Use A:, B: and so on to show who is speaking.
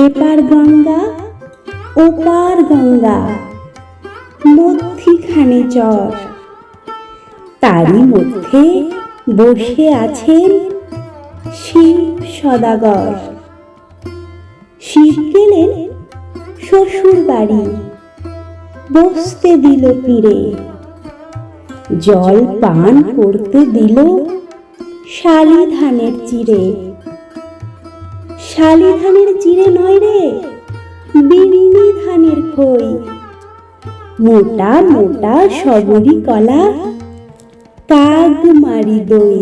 A: এপার গঙ্গা ওপার গঙ্গা, মধ্যিখানে চর, তারই মধ্যে বসে আছেন শিব সদাগর। শিব গেলেন শ্বশুর বাড়ি, বসতে দিল পীরে, জল পান করতে দিল শালি ধানের চিড়ে। শালি ধানের চিড়ে নয় রে, বিন্নি ধানের খই, মোটা মোটা সবরি কলা, কাক মারি দই।